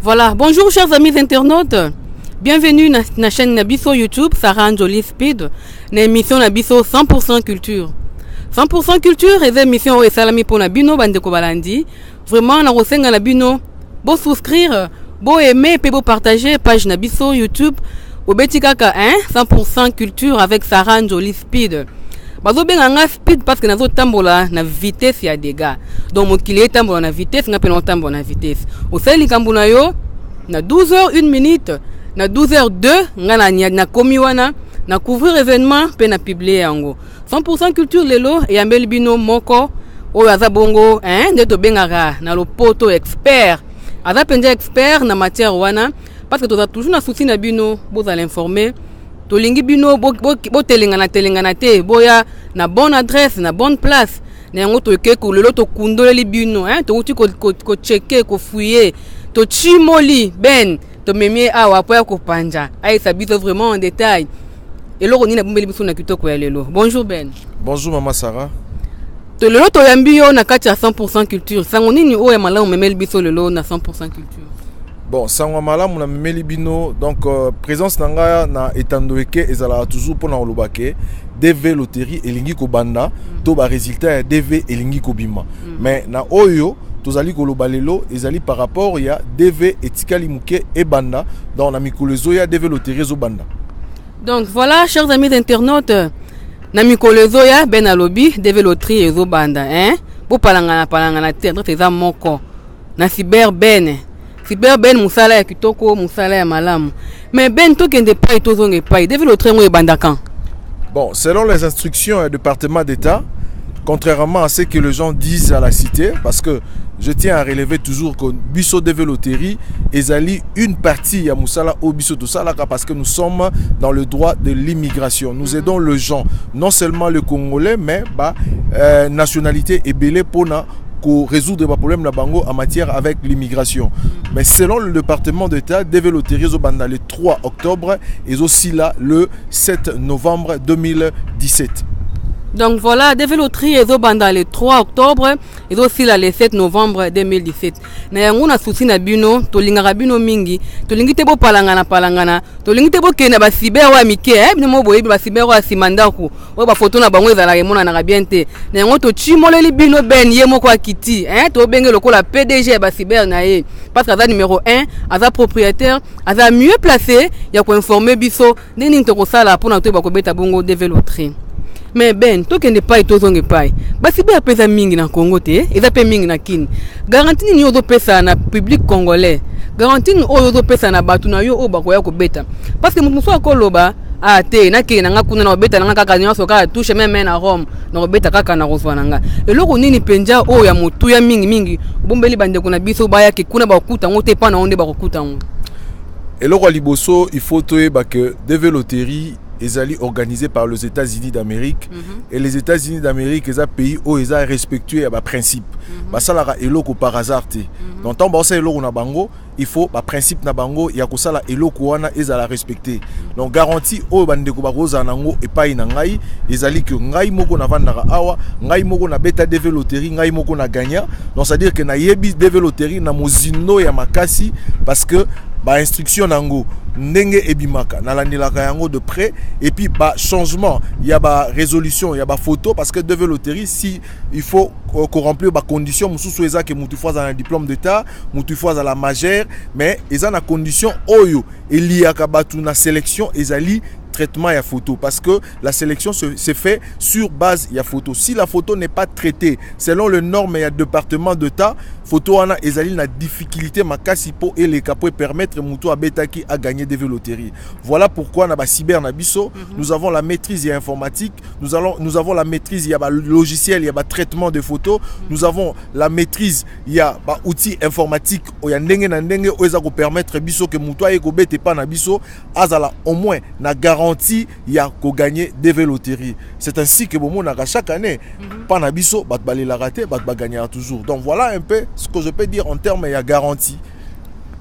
Voilà, bonjour chers amis internautes. Bienvenue na la chaîne Nabiso YouTube, Sarah Jolie Speed, na émission Nabiso 100% culture. 100% culture et émission et salami pour Nabino Bandeko Balandi. Vraiment, na rosenga Nabino, beau souscrire, beau aimer, et beau partager page Nabiso YouTube. Au Betikaka 100% culture avec Sarah Jolie Speed. Bazo benga speed parce que nazo tambola na vitesse ya dégâts. Donc mon kili tambola na vitesse, nga penon tambola na vitesse. Au seli kambuna yo na 12h 1 minute, na 12h 2 nga na komi wana na couvrir événement pe na publier yango. 100% culture lelo et ambeli bino moko o aza bongo nde to bengaka na lopoto expert. Aza penja expert na matière wana parce que tu as toujours na souci na bino vous allez informer. Tolingi bino bo telengana te boya na bonne adresse na bonne place na yango to ke ko lelo to kundoleli bino to uti ko checker ko fouiller to chimoli ben to memi awa po ya ko panja ai sabiso vraiment en détail et loko ni na bombeli biso na kitoko ya lelo. Bonjour Ben. Bonjour maman Sarah. To lelo to yambi yo na kati ya 100% culture sango nini o ya malamu memeli biso lelo na 100% culture. Bon, sango malamu na memeli bino donc présence nanga na etandoeke ezala toujours pour na olobake DV loterie elingi ko banda to ba résultat ya DV elingi ko bima. Mais na oyo tozali ko lobalelo ezali par rapport ya DV etikali muke e banda dans na mikolezo ya DV loterie zo banda. Donc voilà chers amis internautes na mikolezo ya ben alobi DV loterie zo banda bo palangana te za moko na cyber ben musala ya kitoko musala ya malamu. Mais ben tokende pai tozonge pai DV loterie ngo e banda kan. Bon, selon les instructions du département d'État, contrairement à ce que les gens disent à la cité, parce que je tiens à relever toujours que Bisso DV Loterie est une partie ya Moussala au Bisso de Salaka parce que nous sommes dans le droit de l'immigration. Nous aidons les gens, non seulement le Congolais, mais nationalité et belé pour résoudre les problèmes na bango en matière avec l'immigration. Mais selon le département d'État, DV Loterie Zobanda le 3 octobre et aussi là le 7 novembre 2017. Donc voilà, DV Loterie Zobanda le 3 octobre et aussi là le 7 novembre 2017. Na yango na souci na bino, tolingaka bino mingi, tolingi te bo palangana, tolingi te bo kena ba cyber wa mike, bino mo boyebi ba cyber wa simandaku, o ba photo na bango ezala remona na bien te. Na yango to chimoleli bino ben ye moko akiti, to benge lokola PDG ba cyber na ye. Parce que aza numéro 1, aza propriétaire, aza mieux placé ya ko informer biso nini to ko sala pona to ba ko beta bongo DV Loterie. Mais ben tokende pai tozonge pai basi be apesa mingi na Congo te eza pe mingi na kini garantie ni ozo pesa na public congolais garantie ni ozo pesa na batu na yo o bakoya ko beta parce que muso akoloba te na kina nga kuna na beta nga kaka nyoso ka touche même na Rome na beta kaka na rozwana nga eloko nini penja o ya mutu ya mingi bombeli bande kuna biso baya ke kuna bakuta ngote pa na onde bakuta ngo eloko liboso il faut toyeba que DV Loterie est organisé par les États-Unis d'Amérique et les États-Unis d'Amérique est un pays où ils ont respecté les principes. Ça là eloko par hasard. Donc tant que ça eloko na bango, il faut par principe na bango ya ko sala eloko wana ezala respecter. Donc garantie o bande ko baroza nango et pas ina ngai ezali que ngai moko na vandaka awa, ngai moko na beta DV Loterie, ngai moko na gagna. Donc ça veut dire que na yebi DV Loterie na mozino ya makasi parce que ba instruction nango ndenge ebimaka na landilaka yango de près et puis ba changement il y a ba résolution il y a ba photo parce que DV Loterie si il faut qu'on remplir ba condition mususu eza que mutu fois un diplôme d'état mutu fois à la majeure mais eza na condition oyo eliaka batu na sélection ezali traitement ya photo parce que la sélection se fait sur base ya photo. Si la photo n'est pas traitée selon les normes et le département d'État, photo ana ezali na difficulté makasi po et les capo permettre mutu abetaki à gagner DV Loterie. Voilà pourquoi na ba cyber na biso, nous avons la maîtrise ya informatique, nous avons la maîtrise ya ba logiciel ya ba traitement de photos, nous avons la maîtrise ya ba outils informatique o ya ndenge na ndenge o eza ko permettre biso que mutu aye ko bete pa na biso azala au moins na garantie ya ko gagner DV Loterie. C'est ainsi que bon monaka chaque année pa na biso bat balé la raté bat ba gagner toujours. Donc voilà un peu ce que je peux dire en termes de garantie.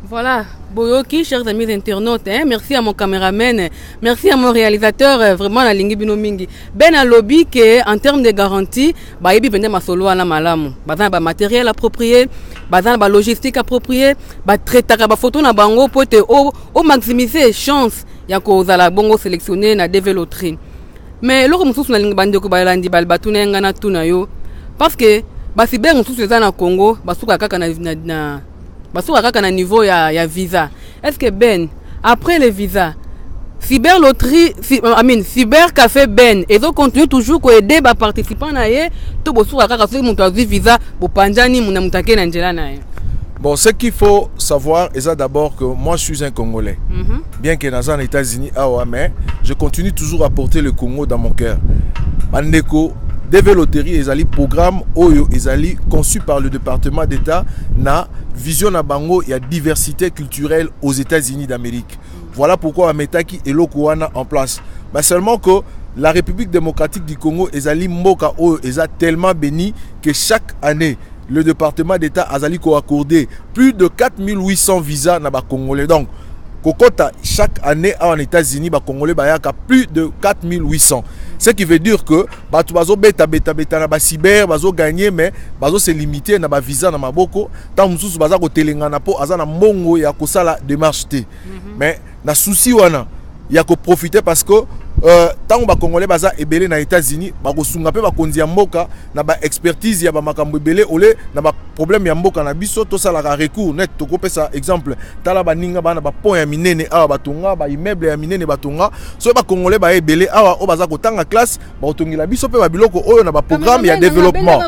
Voilà, Boyoki, chers amis internautes, hein? Merci à mon caméraman, merci à mon réalisateur, vraiment la lingi bino mingi. Ben a lobby que en termes de garantie, ba yebi vende masolo ala malamu. Bazana ba matériel approprié, bazana ba logistique approprié, ba traitaka ba photo na bango pour te au maximiser chance ya ko zala bongo sélectionner na développer. Mais loko mususu na lingi bande ko ba landi bal batuna ngana tuna yo parce que ba cyber mususu za na Congo, basuka kaka na basuka kaka na niveau ya visa. Est-ce que Ben après le visa cyber loterie cyber café Ben et donc continue toujours ko aider ba participants na ye to bosuka kaka so mutu azi visa bo panjani muna mutake na njela na ye. Bon, ce qu'il faut savoir est d'abord que moi je suis un Congolais. Bien que dans les États-Unis, mais je continue toujours à porter le Congo dans mon cœur. Bandeko DV Loterie ezali programme oyo ezali conçu par le département d'État na vision na bango ya diversité culturelle aux États-Unis d'Amérique. Voilà pourquoi ametaki eloko wana en place. Mais seulement que la République démocratique du Congo ezali mboka oyo eza tellement béni que chaque année le département d'État azali ko accordé plus de 4800 visas na ba Congolais. Donc kokota chaque année en États-Unis ba Congolais bayaka plus de 4800. Ce qui veut dire que batu bazo beta na ba cyber bazo gagner mais bazo se limiter na ba visa na maboko tant mususu baza ko telengana po azana mbongo ya kosala démarche te. Mais na souci wana ya ko profiter parce que tant ba Congolais baza ebele na États-Unis ba ko sunga pe ba konzi ya mboka na ba expertise ya ba makambo ebele ole na ba problème ya mboka na biso to sala ka recours net to ko pesa exemple tala ba ninga bana ba pont ya minene awa batonga ba immeuble ya minene batonga so ba Congolais ba ebele awa o baza ko tanga classe ba otongila biso pe ba biloko oyo na ba programme ya développement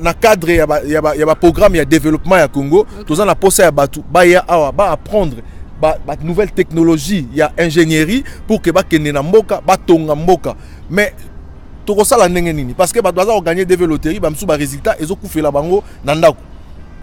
na cadre ya ba programme ya développement ya Congo toza na posa ya batu ba ya awa ba apprendre ba nouvelle technologie ya ingénierie pour que ba kende na mboka ba tonga mboka mais toko sala ndenge nini parce que ba doza gagner des loteries ba msu ba résultat ezokufela bango na ndako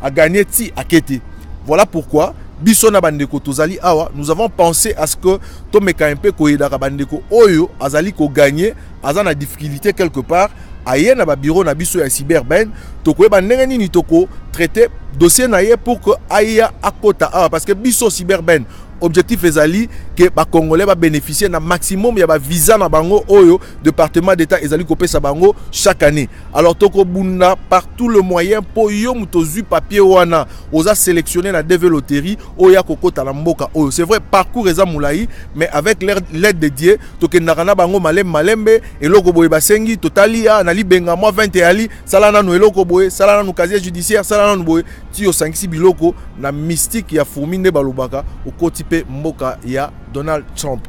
a gagner ti akete. Voilà pourquoi biso na bandeko tozali awa nous avons pensé à ce que to meka un peu ko yedaka bandeko oyo azali ko gagner azana difficulté quelque part aye na ba bureau na biso ya cyberben toko ba ndenge nini toko traiter dossier na ye pour que aya akota awa parce que biso cyberben objectif ezali que ba Congolais va bénéficier na maximum ya ba visa na bango oyo département d'État ezali ko pesa bango chaque année. Alors toko bunda par tout le moyen pour yo mutozu papier wana oza sélectionner na DV Loterie oya kokota na mboka oyo. C'est vrai parcours eza moulayi mais avec l'aide de Dieu tokendaka na bango malembe eloko boye basengi totali ya na libenga moi 20 ali sala nanu eloko boye sala nanu casier judiciaire sala nanu boye ti yo sangisi biloko na mystique ya fourmi nde balobaka okoti mboka ya Donald Trump.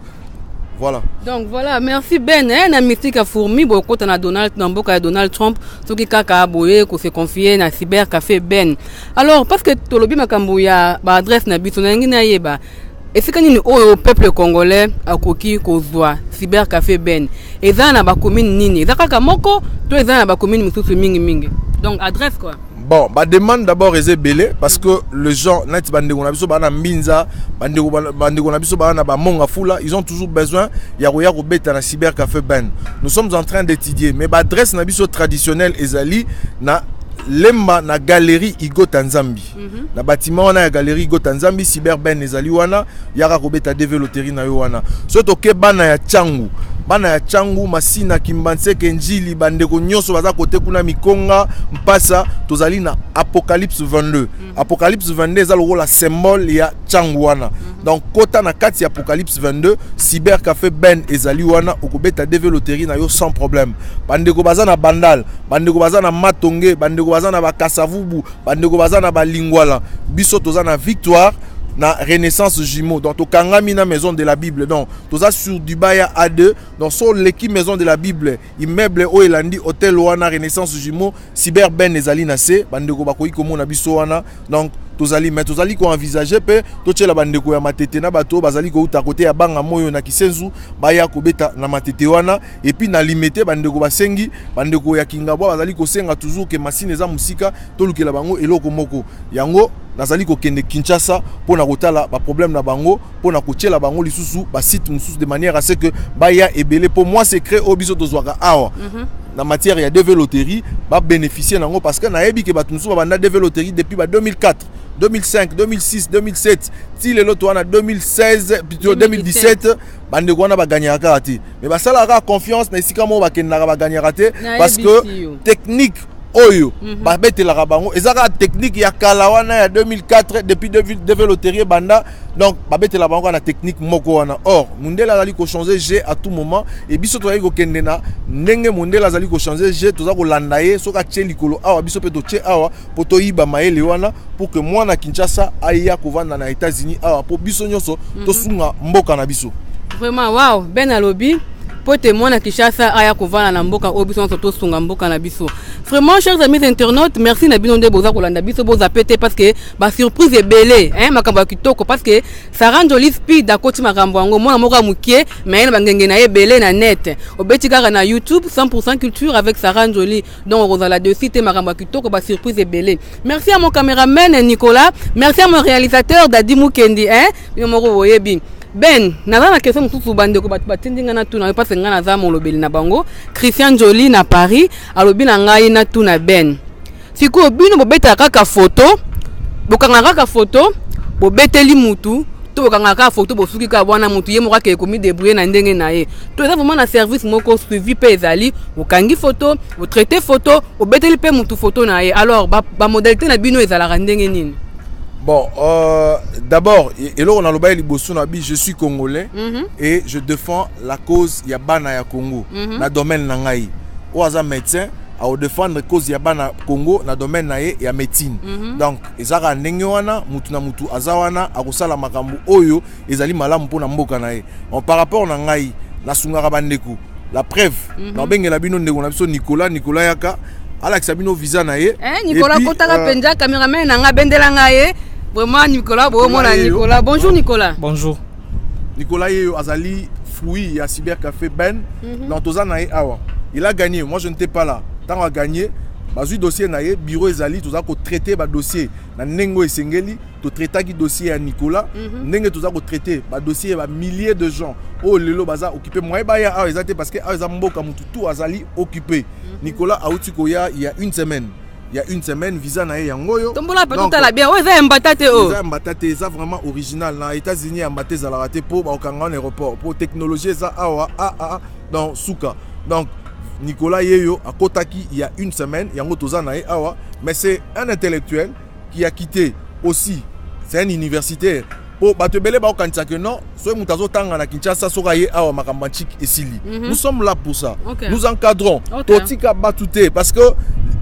Voilà. Donc voilà, merci Ben. Na mystique a fourmi beaucoup na Donald Trump, ce qui kaka boye ko se confier na cyber café Ben. Alors parce que tolobi makambo ya ba adresse na biso na ngina yeba. Est-ce que ni au peuple congolais akoki kozwa cyber café Ben. Eza na ba commune nini? Eza kaka moko to eza na ba commune mususu mingi. Donc adresse quoi? Bon, bah demande d'abord est belé parce que les gens net bandeko na biso bana mbinza bandeko na biso bana ba monga fula ils ont toujours besoin ya roya ko beta na cyber café Ben. Nous sommes en train d'étudier mais ba adresse na biso traditionnelle ezali na lemba na galerie Igo Tanzambi. Na bâtiment na galerie Igo Tanzambi cyber Ben ezali wana yaka ko beta DV Loterie na yo wana. Soto ke bana ya Changu bana ya Changu Masina Kimbanseke Njili bandeko nyonso baza kote kuna Mikonga Mpasa tozali na Apocalypse 22. Apocalypse 22 eza la symbole ya Changu wana. Donc kota na kati ya Apocalypse 22 cyber café Ben ezali wana okobeta DV Loterie na yo sans problème. Bandeko baza na Bandal, bandeko baza na Matonge, bandeko baza na Bakasavubu, bandeko baza na Balingwala. Biso toza na Victoire na Renaissance Jumeaux. Donc au Kangami na maison de la Bible. Donc toza sur Dubaya A2. Donc sur l'équipe maison de la Bible, immeuble o elandi hôtel wana Renaissance Jumeaux, cyber Ben ezali na se bandeko bakoyi komona biso wana. Donc tozali mais tozali ko envisager pe totela bandeko ya matete na bato bazali ko uta côté ya banga moyo na Kisenzu baya ko beta na matete wana et puis na limité bandeko basengi bandeko ya Kingabwa bazali ko senga toujours que machine eza musika to lukela bango eloko moko yango nazali ko kende Kinshasa pour na kotala ba problème na bango pour na kotiela bango lisusu ba site mususu de manière à ce que baya ebele pour moi secret obiso tozwaka awa na matière ya développerie ba bénéficier nango parce que na yebi ke batu musu ba banda développerie depuis 2004 2005 2006 2007 si le lot wana 2016 plutôt 2017 bande wana ba gagner raté mais ba sala ka confiance na isika mo ba kenna ba gagner raté parce que technique oyo ba betela bango ezaka technique ya kala wana ya 2004 depuis développerie banda donc ba betela bango na technique moko wana or Mundela azali ko changer jeu à tout moment et biso to yiko kendena ndenge Mundela azali ko changer jeu toza ko landa ye soka tche likolo awa biso pe to tche awa poto yiba maele wana pour que moi na Kinshasa aya ko vanda na États-Unis awa pour biso nyoso to sunga mboka na biso vraiment wow ben alobi pour témoin na Kinshasa aya kovana na mboka obiso to sunga mboka na biso. Vraiment chers amis internautes, merci na bino nde boza kolanda biso boza pété parce que ba surprise est belé hein makambo kitoko parce que ça rend joli speed à côté makambo ngo mona moka mukie mais na ngenge na belé na net. Obeti kaka na YouTube 100% culture avec Sarah Njoli donc rozala de site makambo kitoko ba surprise est belé. Merci à mon caméraman Nicolas, merci à mon réalisateur Dadi Mukendi hein, yo moko boyebi. Ben, naza na question mususu bande ko batu batindinga na tuna parce que ngana za mo lobeli na bango Christian Joly na Paris alobi na ngai na tuna Ben. Siko bino bobeta kaka photo, bokanga kaka photo, bobeteli mutu, to bokanga kaka photo bosuki ka bwana mutu ye moka ke komi débrouiller na ndenge na ye. To eza vraiment na service moko suivi pe ezali, bokangi photo, bo traiter photo, bobeteli pe mutu photo na ye. Alors ba modalité na bino ezala ndenge nini? Bon, d'abord, et là on a le bail je suis congolais et je défends la cause Yabana ya Congo, dans le domaine nangai. Oaza médecin, à défendre la cause Yabana Congo, dans le domaine nae ya médecine. Donc, ezara nengewana, mutu na mutu azawana, akosala makambu oyo, ezali malamu pona mboka nae. Par rapport nangai, na sungara bandeku, la preuve, na bengi la bino ndeko na biso Nicolas yaka, ala kisabino visa nae. Nicolas kotaka penja cameraman nanga bendela ngaye. Vraiment Nicolas, Nicolas. Bonjour Nicolas. Bonjour. Nicolas Yeyo Azali Foui à Cybercafé Ben dans Tozana et Awa. Il a gagné, moi je n'étais pas là. Tant à gagner, bazu dossier naé bureau Ezali toza ko traiter ba dossier na Nengo Esengeli, to traiter qui dossier à Nicolas, Nenge toza ko traiter ba dossier ba milliers de gens. Oh lelo baza occupé moi ba ya a ezate parce que a ezamboka mutu tout Azali occupé. Nicolas a utikoya il y a une semaine. Il y a une semaine, visa na yangoyo. Tombola peut tout à la bien. Ouais, ça mbatate oh. Ça mbatate, ça vraiment original. Na États-Unis, mbatate za la raté pour au Kanga en aéroport. Pour technologie ça awa dans Souka. Donc Nicolas Yeyo à Kotaki il y a une semaine, yango toza na awa, mais c'est un intellectuel qui a quitté aussi. C'est un universitaire. Pour batebele ba okanisa que non, soit mutazo tanga na Kinshasa sokaye awa makambanchik esili. Nous sommes là pour ça. Nous encadrons. Totika batute parce que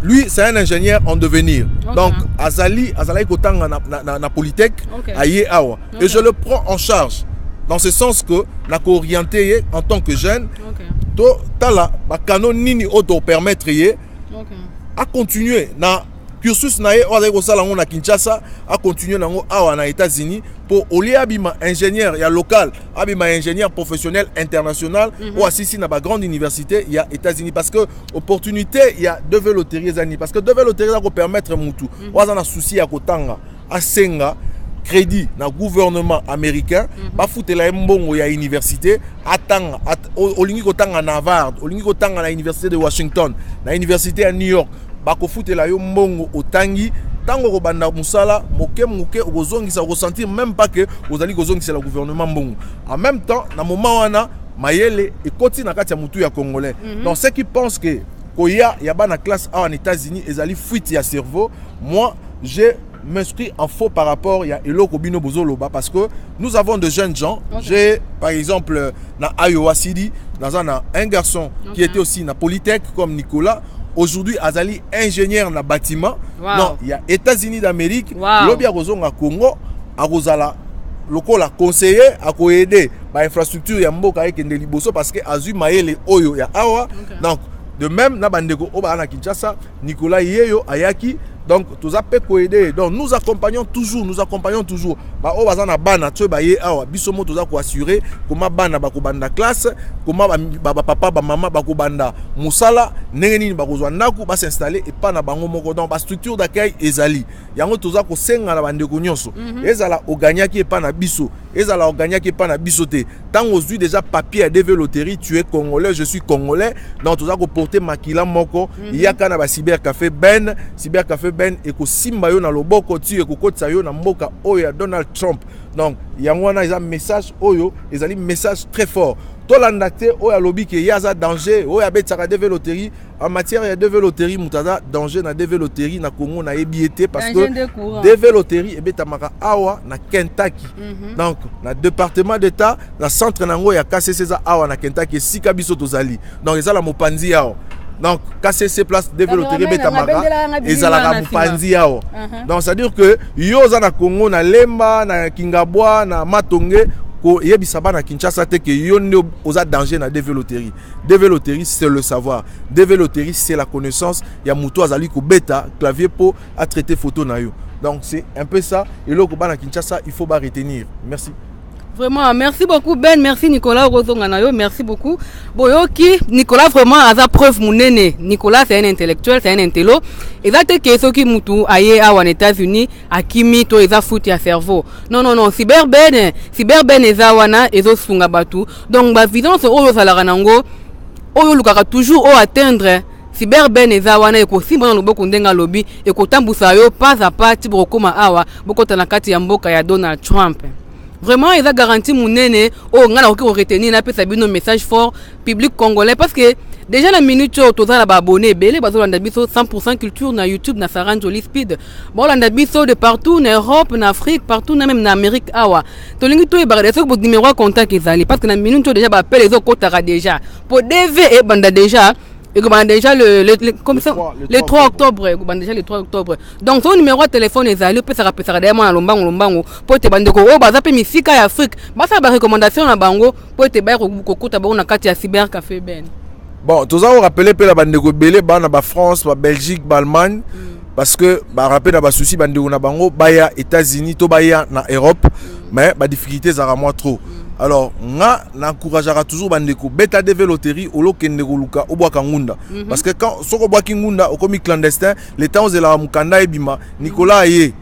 lui, c'est un ingénieur en devenir. Donc, Azali Kotanga na Polytech, aye awa. Et je le prends en charge. Dans ce sens que, na ko orienté en tant que jeune, to tala ba canon nini auto permettre à continuer na cursus na ye oza ko sala ngo na Kinshasa, à continuer nango awa na États-Unis pour oli abima ingénieur ya local, abima ingénieur professionnel international ou assisi na ba grande université il y a États-Unis parce que opportunité il y a développer les années parce que développer ça ko permettre mutu oza na souci ya kotanga asenga crédit na gouvernement américain ba futela mbongo ya université atanga olingi kotanga na Harvard, olingi kotanga na université de Washington, na université à New York bako futela yo mbongo otangi tango ko banda musala moke okozongisa ressentir même pas que ozali kozongisa le gouvernement mbongo en même temps na moment wana mayele ekoti na kati ya mutu ya congolais donc ceux qui pensent que koya ya bana classe A en États-Unis ezali fuite ya cerveau moi j'ai m'inscrit en faux par rapport à Eloko Bino Bozoloba parce que nous avons de jeunes gens. J'ai par exemple dans Iowa City, dans un garçon qui était aussi dans Polytech comme Nicolas. Aujourd'hui, Azali ingénieur dans bâtiment. Non, il y a États-Unis d'Amérique, Lobby à Congo, à Rosala. Lokola conseiller à aider ba infrastructure ya mboka ekende liboso parce que azu maele oyo ya awa. Donc de même na bandeko oba na Kinshasa, Nicolas Yeyo ayaki. Donc, tous a aider. Donc, nous accompagnons toujours. Bah, on va bana, tu vas y avoir. Bisomo, tous a assurer comment bana bakubanda classe, comment papa, maman bakubanda musala, n'engeni bakuzwanaku va s'installer et pas na bango moko dans la structure d'accueil ezali. Yango tous a ko senga na bande konyonso. Ezala o gagna qui est pas na biso. et ça l'a gagné qui pas na bisoté. Tant aujourd'hui déjà papier à DV Loterie, tu es congolais, je suis congolais. Donc tout ça ko porter makila moko, il y a kana ba cybercafé Ben et ko simba yo na loboko tu e ko kotsa yo na mboka oya Donald Trump. Donc il y a un message oyo, ils ont un message très fort. Tolandate oya lobby que y a un danger, oya betaka DV Loterie en matière de DV Loterie mutada danger na DV Loterie na Congo na ebiété parce que DV Loterie et betamaka awa na Kentucky. Donc na département d'état na centre nango ya KCC za awa na Kentucky sika biso tozali. Donc ils a la mopanzi yao. Donc KCC place DV Loterie betamaka ezalaka mopanzi yao. Donc ça veut dire que yo za na Congo na Lemba na Kingabwa na Matonge ko yebisaba na Kinshasa te que yo ne oza danger na DV Loterie. DV Loterie c'est le savoir. DV Loterie c'est la connaissance. Ya muto azali ko beta clavier pour à traiter photo na yo. Donc c'est un peu ça et là ko ba na Kinshasa il faut ba retenir. Merci. Vraiment, merci beaucoup Ben, merci Nicolas Rozonganayo, merci beaucoup. Boyoki, Nicolas vraiment a sa preuve mounene. Nicolas c'est un intellectuel, c'est un intello. Et ça te que ceux qui moutou aye à aux États-Unis, à kimi to eza foutu à cerveau. Non, cyberben eza wana ezo sunga batu. Donc ba vision c'est oyo salara nango, oyo lukaka toujours o atteindre. Cyberben eza wana eko simba na loboko ndenga lobi eko tambusa yo pas à pas tibrokoma awa boko tanakati ya mboka ya Donald Trump. Vraiment, ils ont garanti mon nene. Oh, on a retenir un message fort public congolais parce que déjà la minute où tu as abonné, belé bazo landa biso 100% culture na YouTube na Saran Joli Speed. Bon landa biso de partout en Europe, en Afrique, partout même en Amérique awa. To lingi to e bagade so bo numéro de contact ezali parce que na minute déjà ba appel les autres déjà. Pour DV et banda déjà et déjà le 3 octobre, déjà le 3 octobre. Donc son numéro de téléphone est allé peut ça rappeler moi lombango pour te bande ko o baza pe misika ya Afrique. Ba ça ba recommandation na bango pour te ba ko kota ba na kati ya cybercafé Ben. Bon, tous ça rappeler pe la bande ko belé ba na ba France, ba Belgique, ba Allemagne parce que ba rappeler na ba souci bande ko na bango ba ya États-Unis to ba ya na Europe mais ba difficulté za moi trop. Alors, nga n'encourageara toujours bandeko beta DV Loterie au lo kende luka au boaka ngunda parce que quand soko boaki ngunda au komi clandestin les temps de la mukanda ebima Nicolas aye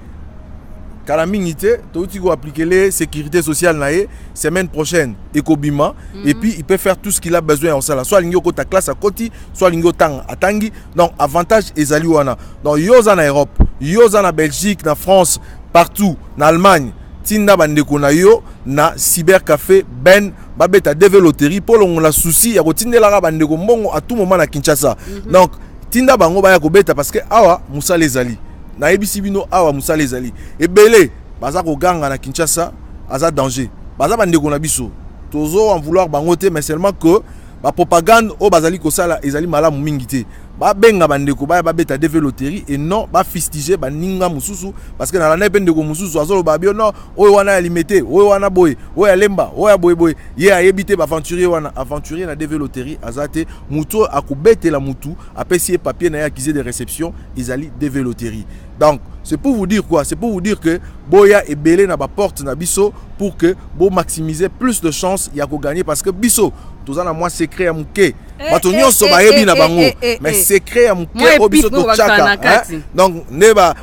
kala mingité to uti go appliquer les sécurité sociale nae semaine prochaine ekobima et puis il peut faire tout ce qu'il a besoin en ça soit lingo ta classe à côté soit lingo tang atangi donc avantage ezali wana donc yoza na Europe yoza na Belgique na France partout na Allemagne tinda bandeko na yo na cybercafé Ben babeta DV Loterie pour on la souci ya kotindela ka bandeko mbongo à tout moment na Kinshasa. Donc tinda bango ba ya kobeta parce que awa musa lezali na ebisi bino awa musa lezali ebele baza ko ganga na Kinshasa aza danger baza bandeko na biso tozo en vouloir bangote mais seulement que ba propagande o bazali ko sala ezali malamu mingi te ba benga bandeko ba beta DV Loterie et non ba fistiger ba ninga mususu parce que na la ndeko mususu azolo ba bio non oyo wana ya limité oyo wana boy oyo lemba oyo boy ye ayebite ba aventurier na DV Loterie azate muto akubete la mutu apesi papier na ya accusé de réception ezali DV Loterie. Donc c'est pour vous dire quoi? C'est pour vous dire que boya et belé na ba porte na biso pour que bo maximiser plus de chances ya ko gagner parce que biso tous en a moins secret à mouké bato nyonso ba yebi na bango mais secret à mouké o biso to chaka donc neba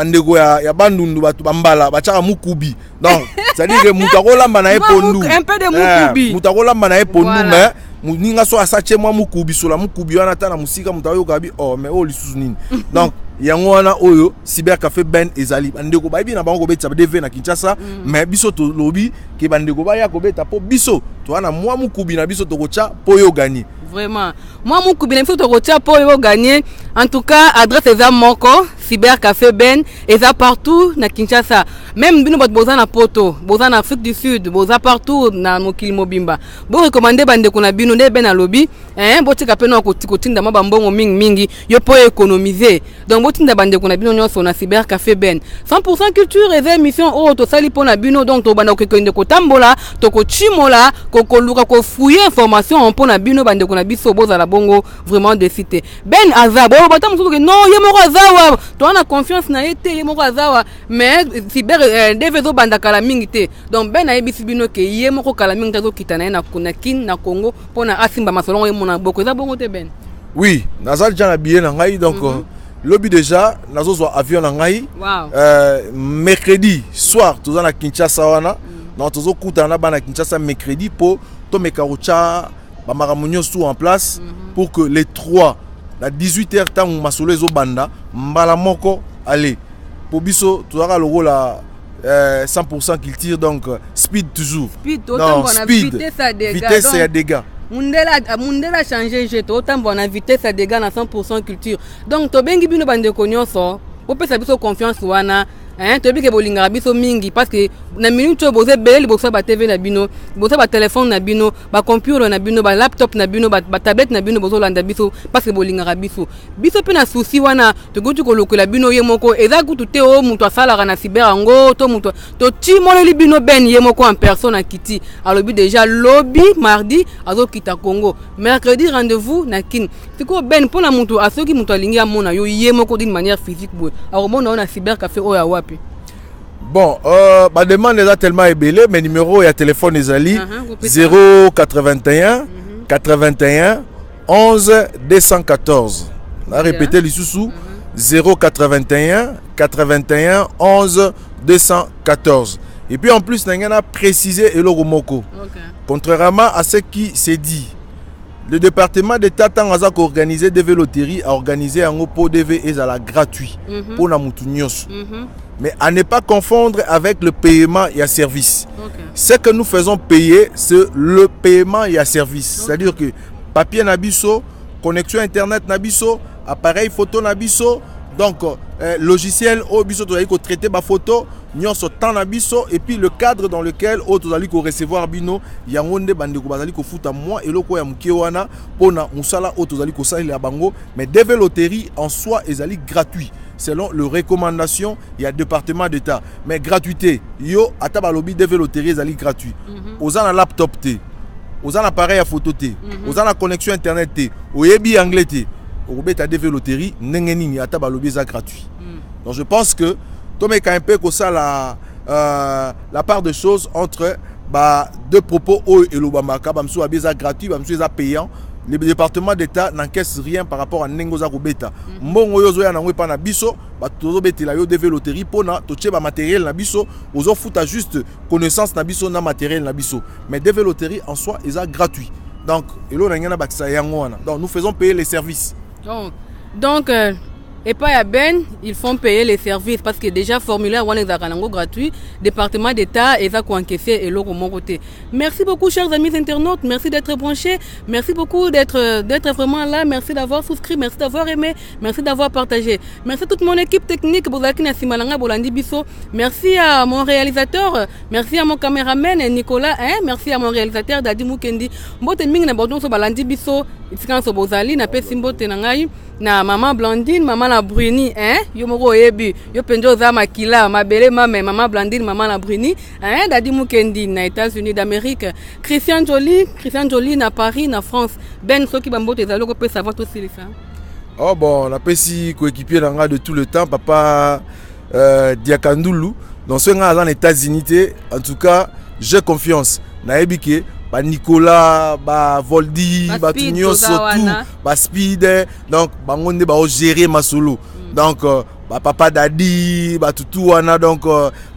ndeko ya bandundu bato bambala ba chaka mukubi donc ça dit que mutakolamba na epondu un peu de mukubi mutakolamba na epondu mais ninga so asache mwa mukubi sola mukubi wana ta na musika mutayo kabi oh mais o lisusu nini donc yango wana oyo cybercafé Ben ezali bandeko ba yebi na bango betsa DV na Kinshasa mais biso to lobi ke bandeko ba ya ko beta po biso to wana mwa mukubi na biso to kocha po yo gagner. Vraiment. Moi, mon couple, je suis pour gagner. En tout cas, adresse est Moko, cybercafé Ben, et ça partout na Kinshasa. Même si vous avez Poto, vous avez en Afrique du Sud, vous avez partout na Mokili Mobimba. Vous recommandez bande kuna bino de Ben à lobby, hein, vous avez un côté de mabambongo mingi, yo pour économiser. Donc vous avez bande kuna bino sur na cybercafé Ben. 100% culture et émission oh to sali pour na bino donc to banda ko kende ko tambola, to ko chimola, ko luka ko fouiller information pour na bino bande kuna biso boza la bongo vraiment de cité Ben azabo batam so que non yemo azawa to ana confiance na été yemo azawa mais cyber devezo banda kala mingi te donc Ben ayebisi bino ke yemo ko kala mingi tazo kitana na kuna kin na Congo pona asimba masolongo yemo na boko za bongo te Ben. Oui nazal jana bien na ngai donc lobby déjà nazo zo avion na ngai mercredi soir tous na Kinshasa wana donc tozo kutana bana Kinshasa mercredi pour to mekarocha ba maramunyo sous en place pour que les 3 à 18h temps masolo ezo banda mbala moko allez pour biso tozaka logo la 100% qu'il tire donc speed toujours non speed vitesse et dégâts Mundela changer jeu autant bonne vitesse à dégâts na 100% culture donc to bengi bino bande konyoso po pesa biso confiance wana to bi ke bolinga biso mingi parce que na minute to boze bele boso ba TV na bino boso ba téléphone na bino ba computer na bino ba laptop na bino ba tablette na bino bozo landa biso parce que bolinga biso pe na souci wana to gotu ko lokola bino ye moko eza kutu te o muto asala na cyber ngo to muto to ti moleli bino ben ye moko en personne à kiti alobi déjà lobby mardi azo kita Congo mercredi rendez-vous na kin tiko ben pour na muto asoki muto alingi amona yo ye moko d'une manière physique boy aromona na cyber café o ya wapi. Bon, ma demande est tellement ébélée, mais numéro et téléphone est ali 081 81 11 214. On a répété les sous 081 81 11 214. Et puis en plus, on a précisé et Moko. Contrairement à ce qui s'est dit, le département d'État a organisé des loteries, a organisé un pot DV et à la gratuit pour la Moutunios. Mais à ne pas confondre avec le paiement et à service. Ce que nous faisons payer, c'est le paiement et à service. C'est-à-dire que papier nabiso, connexion internet nabiso, appareil photo nabiso, donc logiciel au biso tu allez traiter ma photo, nous sommes temps nabiso et puis le cadre dans lequel tu allez recevoir bino, yangonde bande ko bazali ko futa moi et loko ya mkiwana pona musala tu allez ko sala la bango, mais des loteries en soi ezali gratuit. Selon les recommandations, il y a département d'État. Mais gratuité, yo, ataba lobby de loterie, c'est gratuit. Aux an laptop, aux an appareil à photo, aux an connexion internet, aux yebi anglais, au bêta de loterie, n'engeni, ataba lobby, c'est gratuit. Donc je pense que, Tomé un peu comme ça la part de choses entre deux propos et l'Obamaka, bamsou abisa gratuit, bamsou est payant. Le département d'État n'encaisse rien par rapport à Nengoza Robeta. Mbongo yozo ya nangwe pa na biso, ba tozo beti la yo deve loterie pona to tche ba matériel na biso, ozo futa juste connaissance na biso na matériel na biso. Mais deve loterie en soi est gratuit. Donc elo na ngana bakisa yango wana. Donc nous faisons payer les services. Donc et pas à Ben, ils font payer les services parce que déjà formulaire one exakanango gratuit, département d'État et ça encaissé et l'autre mon côté. Merci beaucoup chers amis internautes, merci d'être branchés, merci beaucoup d'être vraiment là, merci d'avoir souscrit, merci d'avoir aimé, merci d'avoir partagé. Merci à toute mon équipe technique Bozakina Simalanga Bolandi Bisso, merci à mon réalisateur, merci à mon caméraman Nicolas, merci à mon réalisateur Dadi Mukendi. Mbote mingi na bodon so Balandi Bisso, itika so Bozali na pe simbote na ngai na maman Blandine, maman la Bruni, yo moko yebi, yo penjo za makila, mabele mame, maman Blandine, maman la Bruni, Dadi Mukendi na États-Unis d'Amérique, Christian Jolie na Paris, na France, Ben soki bambote za loko pe savoir tout ça. Oh bon, on a pas si coéquipier dans de tout le temps, papa Diakandulu, dans ce cas dans les États-Unis, en tout cas, j'ai confiance. Na ebike ba Nicolas, ba Voldi, ba Tunio surtout, ba Speed, donc ba ngonde ba gérer ma solo. Donc ba papa Dadi, ba tutu wana, donc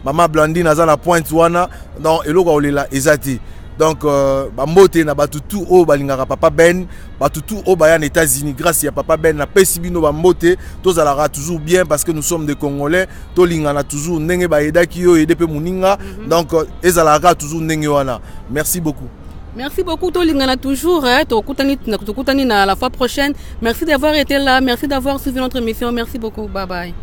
maman Blandine aza la pointe wana, donc eloko olela ezati. Donc ba mbote na ba tutu o balingaka papa Ben, ba tutu o ba en États-Unis grâce à papa Ben na pesibino ba mbote, tous alara toujours bien parce que nous sommes des Congolais, to lingana toujours ndenge ba edaki yo ede pe muninga, donc ezalara toujours ndenge wana. Merci beaucoup. Merci beaucoup, Tolingana toujours. À la fois prochaine. Merci d'avoir été là. Merci d'avoir suivi notre émission. Merci beaucoup. Bye bye.